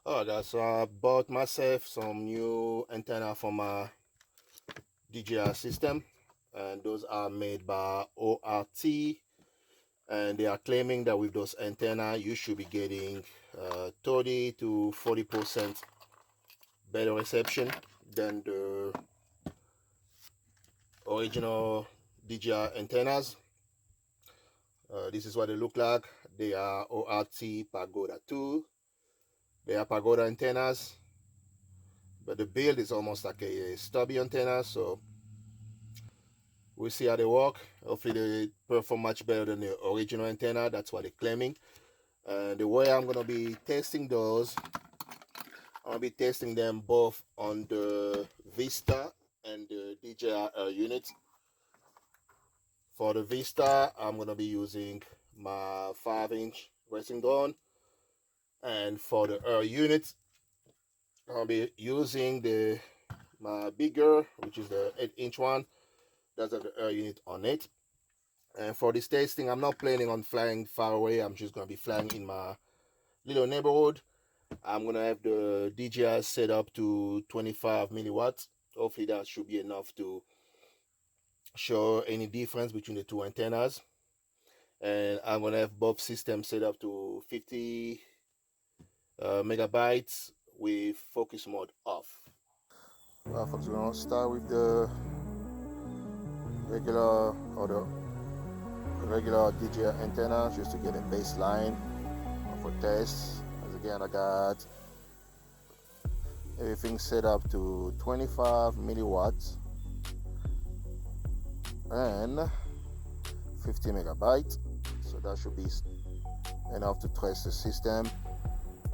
Alright guys, so I bought myself some new antenna for my DJI system, and those are made by ORT, and they are claiming that with those antenna you should be getting 30 to 40% better reception than the original DJI antennas. This is what they look like. They are ORT Pagoda 2. They are Pagoda antennas, but the build is almost like a stubby antenna, so we'll see how they work. Hopefully they perform much better than the original antenna. That's what they're claiming. And the way I'm going to be testing those, I'm going to be testing them both on the Vista and the DJI unit. For the Vista, I'm going to be using my 5-inch racing drone. And for the Air unit, I'll be using my bigger, which is the 8-inch one. Does have the Air unit on it. And for this testing, I'm not planning on flying far away. I'm just going to be flying in my little neighborhood. I'm going to have the DJI set up to 25 milliwatts. Hopefully that should be enough to show any difference between the two antennas. And I'm going to have both systems set up to 50 megabytes with focus mode off. Folks, we're going to start with the regular DJI antenna just to get a baseline for tests. As again, I got everything set up to 25 milliwatts and 50 megabytes, so that should be enough to test the system.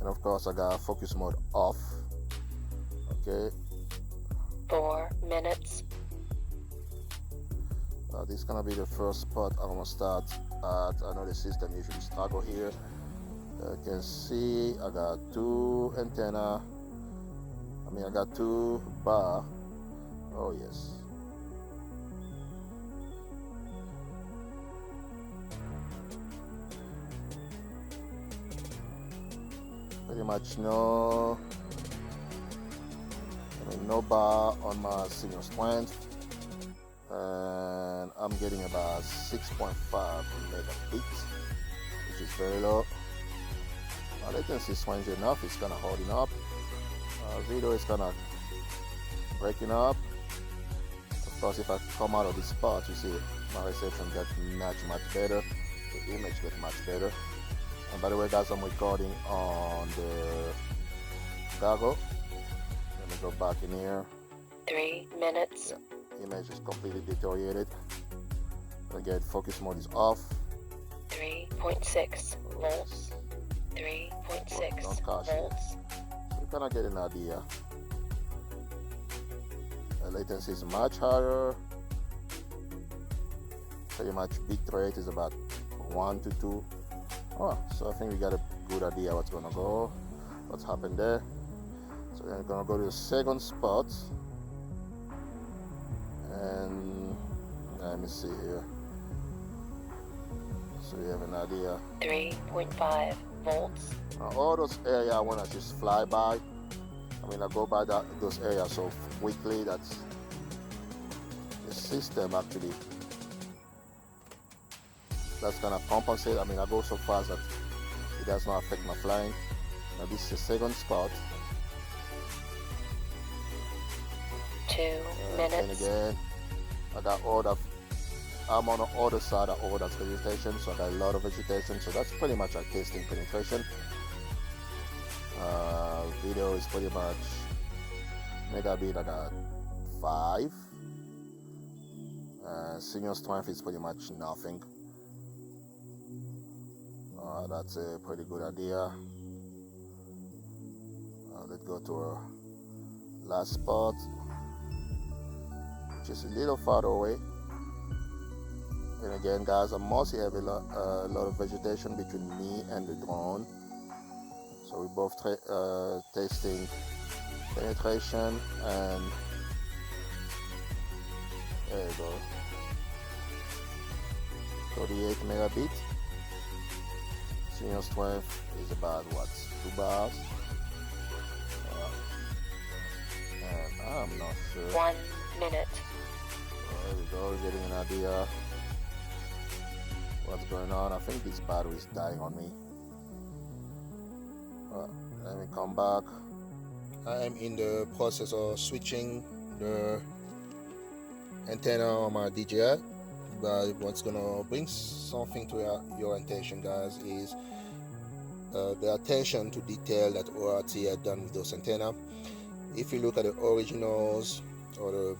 And of course I got focus mode off. Okay, 4 minutes. This is gonna be the first spot I'm gonna start at. I know the system usually struggle here. You can see I got two antenna. I got two bar. Oh yes. Pretty much no bar on my signal strength. And I'm getting about 6.5 megabits, which is very low. My latency is strange enough, it's kind of holding up. Video is kind of breaking up. Of course, if I come out of this spot, you see my reception gets much better. The image gets much better. And by the way, guys, I'm recording on the Pagoda. Let me go back in here. 3 minutes. Yeah. Image is completely deteriorated. Again, focus mode is off. 3.6 volts. 3.6 volts. So you kind of get an idea. The latency is much higher. Pretty much bit rate is about 1 to 2. Oh, so I think we got a good idea what's happened there. So then we're gonna go to the second spot. And let me see here. So you have an idea. 3.5 volts. All those areas I want to just fly by. I go by those areas so quickly that the system actually that's gonna compensate. I go so fast that it does not affect my flying. Now this is the second spot. 2 minutes. And again, I'm on the other side of all that vegetation, so I got a lot of vegetation, so that's pretty much our testing penetration. Video is pretty much megabit, I got 5. Signal strength is pretty much nothing. That's a pretty good idea. Let's go to our last spot, just a little farther away. And again, guys, I mostly have a lot of vegetation between me and the drone, so we're both testing penetration. And there you go, 38 megabit. Signal strength is about 2 bars. I'm not sure. 1 minute. There we go, getting an idea what's going on. I think this battery is dying on me. Let me come back. I am in the process of switching the antenna on my DJI, but what's gonna bring something to your attention, guys, is the attention to detail that ORT had done with those antenna. If you look at the originals or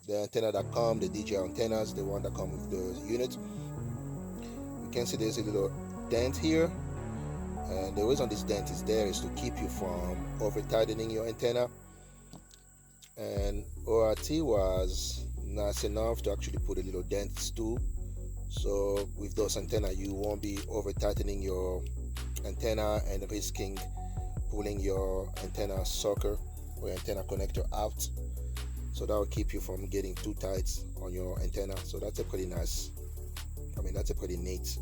the antenna that come, the DJI antennas, the one that come with the unit, you can see there's a little dent here, and the reason this dent is there is to keep you from over tightening your antenna. And ORT was nice enough to actually put a little dent too, so with those antenna you won't be over tightening your antenna and risking pulling your antenna socket or antenna connector out. So that will keep you from getting too tight on your antenna. So that's a pretty nice, that's a pretty neat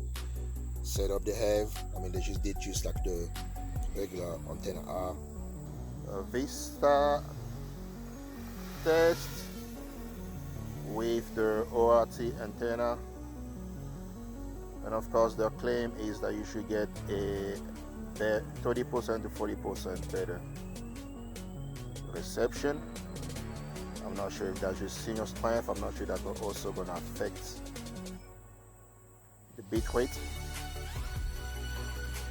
setup they have. They just did just like the regular antenna are. Vista test with the ORT antenna, and of course their claim is that you should get a 30% to 40% better reception. I'm not sure if that's just signal strength. I'm not sure that's also going to affect the bit rate.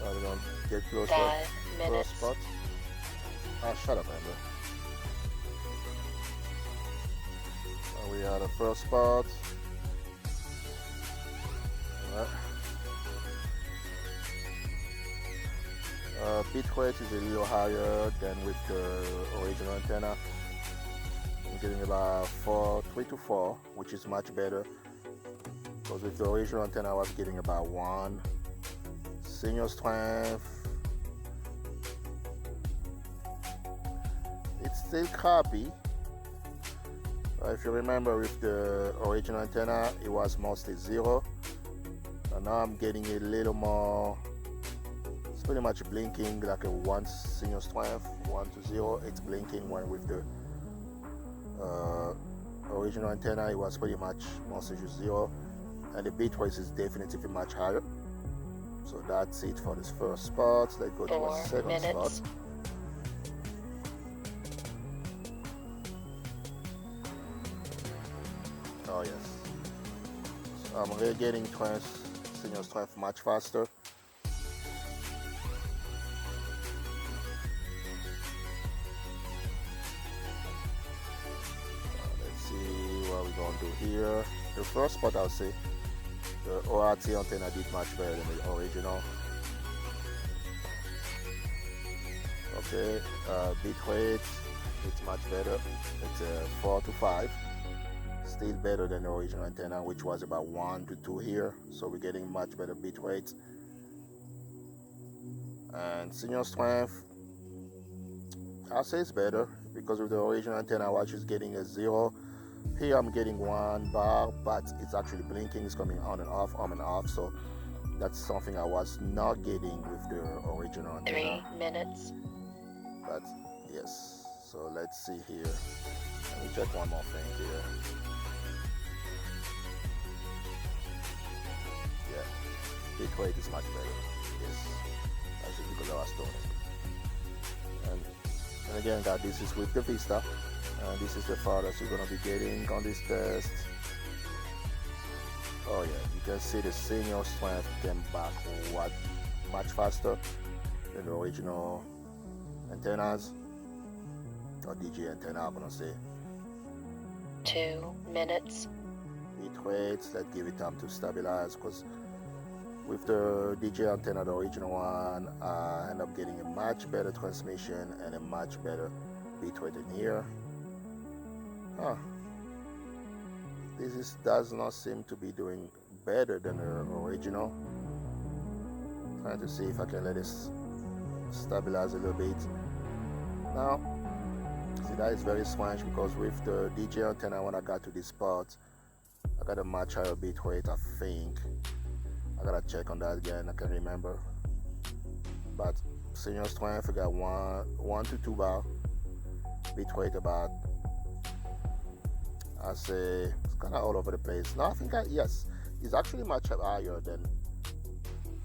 We're going to get closer. 5 minutes. First spot. Shut up, Amber. We are the first spot. Alright. Bit rate is a little higher than with the original antenna. I'm getting about 3 to 4, which is much better, because with the original antenna I was getting about 1. Signal strength, it's still crappy. If you remember, with the original antenna it was mostly 0, and now I'm getting a little more. It's pretty much blinking like a 1 signal strength, 1 to 0. It's blinking. When with the original antenna it was pretty much mostly just 0, and the bit rate is definitely much higher. So that's it for this first spot. Let's go to the second spot. Oh yes, so I'm really getting signal strength much faster. Let's see what we're going to do here. The first spot, I'll say the ORT antenna did much better than the original. Okay, bit rate, it's much better. It's 4 to 5. Still better than the original antenna, which was about 1 to 2 here. So we're getting much better bit rate. And signal strength, I'll say it's better, because with the original antenna I was just getting a 0. Here I'm getting 1 bar, but it's actually blinking. It's coming on and off, so that's something I was not getting with the original antenna. 3 minutes. But yes, so let's see here. Let me check one more thing here. Yeah, bit rate is much better. Yes, that's just because I was doing it. And again, guys, this is with the Vista, and this is the farthest you're gonna be getting on this test. Oh yeah, you can see the signal strength came back much faster than the original antennas, or DJI antenna, I'm gonna say. 2 minutes. Bit rates, let's give it time to stabilize, because with the DJI antenna, the original one, I end up getting a much better transmission and a much better bit rate in here. This does not seem to be doing better than the original. Trying to see if I can let it stabilize a little bit. Now, see, that is very strange, because with the DJI antenna, when I got to this part, I got a much higher bit rate, I think. I gotta check on that again, I can remember. But signal strength, I got 1 to 2 bar. bitrate about, I say it's kind of all over the place. No, I think yes, it's actually much higher than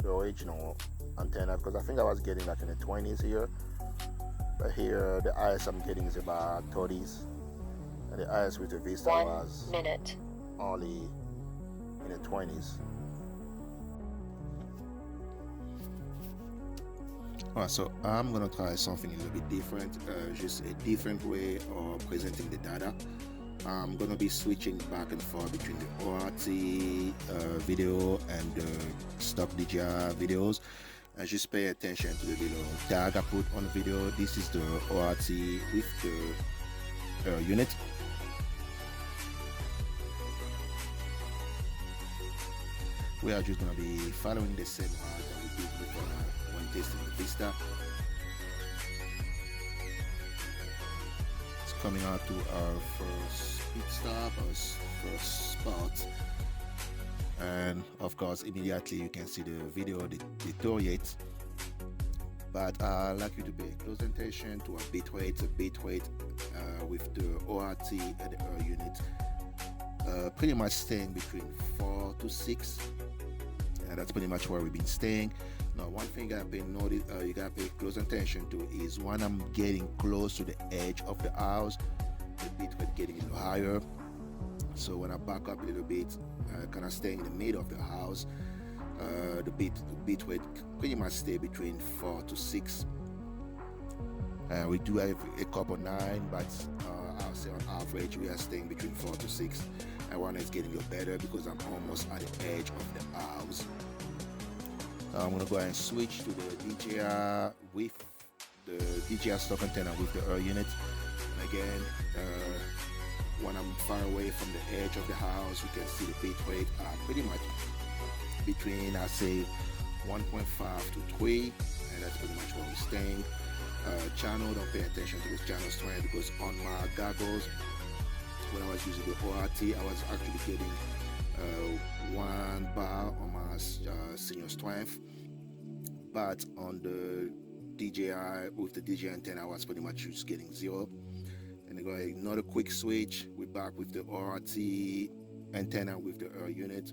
the original antenna, because I think I was getting like in the 20s here, but here the highest I'm getting is about 30s, and the highest with the Vista 1 was minute. only in the 20s. Alright, so I'm gonna try something a little bit different, just a different way of presenting the data. I'm gonna be switching back and forth between the ORT video and the stock DJI videos. And just pay attention to the little tag I put on the video. This is the ORT with the unit. We are just gonna be following the same route that we did with when testing the Vista. It's coming out to our first pit stop, our first spot, and of course immediately you can see the video deteriorate. But I'd like you to pay close attention to a bitrate with the ORT and the unit pretty much staying between 4 to 6, and that's pretty much where we've been staying. Now, one thing you gotta pay close attention to is when I'm getting close to the edge of the house, the bitrate getting a little higher. So when I back up a little bit, kind of staying in the middle of the house, the bitrate pretty much stay between 4 to 6. We do have a couple 9, but I'll say on average we are staying between 4 to 6. And one is getting a little better because I'm almost at the edge of the house. I'm gonna go ahead and switch to the DJI with the DJI stock antenna with the unit. And again, when I'm far away from the edge of the house, you can see the bitrate pretty much between, I say, 1.5 to 3, and that's pretty much where we're staying. Channel, don't pay attention to this channel strength, because on my goggles, when I was using the ORT, I was actually getting 1 bar on my senior strength, but on the DJI with the DJI antenna, I was pretty much just getting 0. And then go ahead, another quick switch. We're back with the ORT antenna with the unit,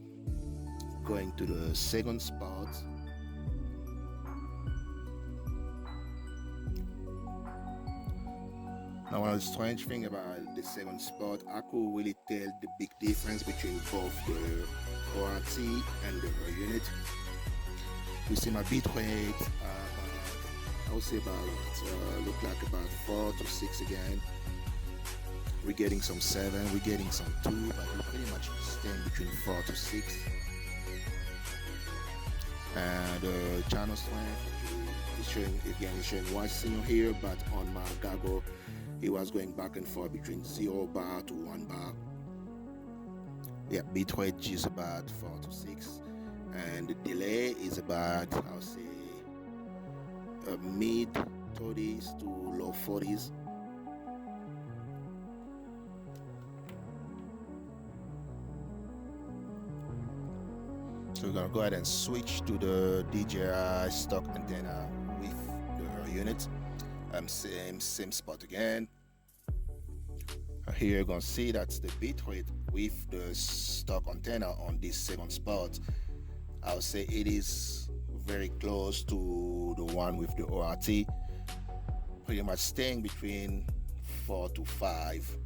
going to the second spot. Now, one of the strange thing about the second spot, I could really tell the big difference between both the ORT and the unit. You see my bitrate, I would say look like about 4 to 6 again. We're getting some 7, we're getting some 2, but we're pretty much staying between 4 to 6. And the channel strength is showing 1 signal here, but on my goggle, it was going back and forth between 0 bar to 1 bar. Yeah, bitrate is about 4 to 6, and the delay is about, I'll say, mid 30s to low 40s. So we're gonna go ahead and switch to the DJI stock antenna with the unit. Same spot again. Here you're gonna see that's the bitrate with the stock antenna on this second spot. I'll say it is very close to the one with the ORT, pretty much staying between 4 to 5.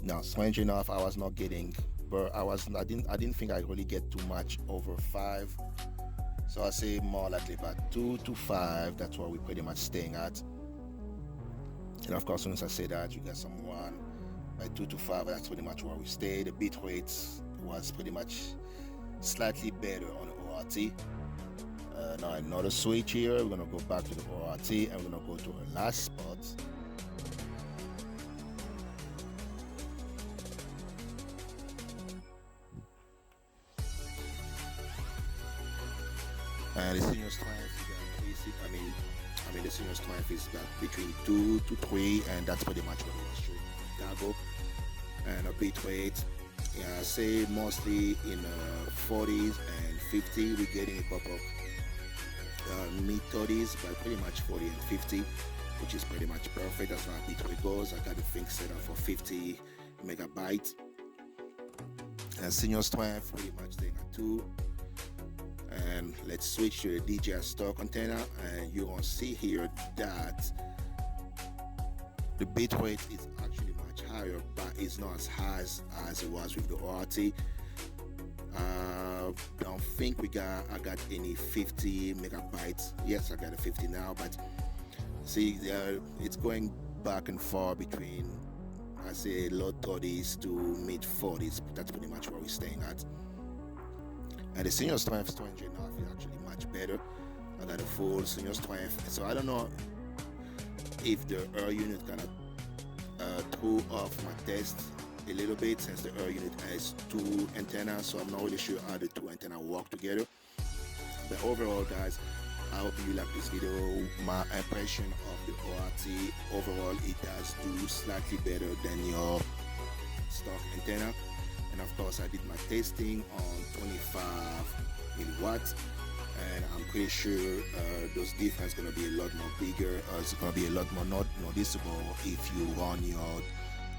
Now, strange enough, I was not getting, but I didn't think I really get too much over 5. So I say more likely about 2 to 5. That's what we're pretty much staying at. And of course, once I say that, you get some 1 by 2 to 5. That's pretty much where we stay. The bit rate was pretty much slightly better on the ORT. Now another switch here. We're gonna go back to the ORT and we're gonna go to our last spot. And the senior strength is basic. I mean the senior strength is between 2 to 3, and that's pretty much what it was showing. Goggle and a bit rate. Yeah, I say mostly in 40s and 50. We're getting a couple of mid 30s, but pretty much 40 and 50. which is pretty much perfect as far as bitrate goes. I got the thing set up for 50 megabytes. And senior strength pretty much staying at 2. And let's switch to the DJI stock antenna, and you're gonna see here that the bitrate is actually much higher, but it's not as high as it was with the ORT. Don't think I got any 50 megabytes. Yes, I got a 50 now, but see, it's going back and forth between, I say, low 30s to mid 40s. That's pretty much where we're staying at. And the senior strength 200 enough is actually much better. I got a full senior strength, so I don't know if the air unit kind of threw off my test a little bit, since the air unit has 2 antennas, so I'm not really sure how the 2 antennas work together. But overall, guys, I hope you like this video. My impression of the ORT, overall it does do slightly better than your stock antenna. And of course, I did my testing on 25 milliwatts, and I'm pretty sure those difference going to be a lot more bigger. It's going to be a lot more noticeable if you run your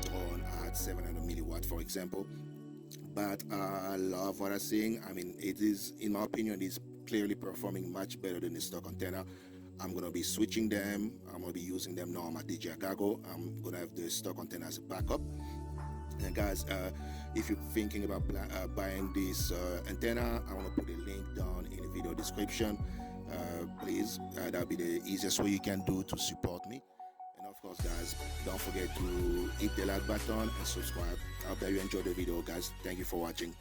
drone at 700 milliwatt, for example. But I love what I'm seeing. I mean, it is, in my opinion, it's clearly performing much better than the stock antenna. I'm going to be switching them. I'm going to be using them now on my DJI Cargo. I'm going to have the stock antenna as a backup. And guys, if you're thinking about buying this antenna, I want to put a link down in the video description. Please, that'll be the easiest way you can do to support me. And of course, guys, don't forget to hit the like button and subscribe. I hope that you enjoyed the video, guys. Thank you for watching.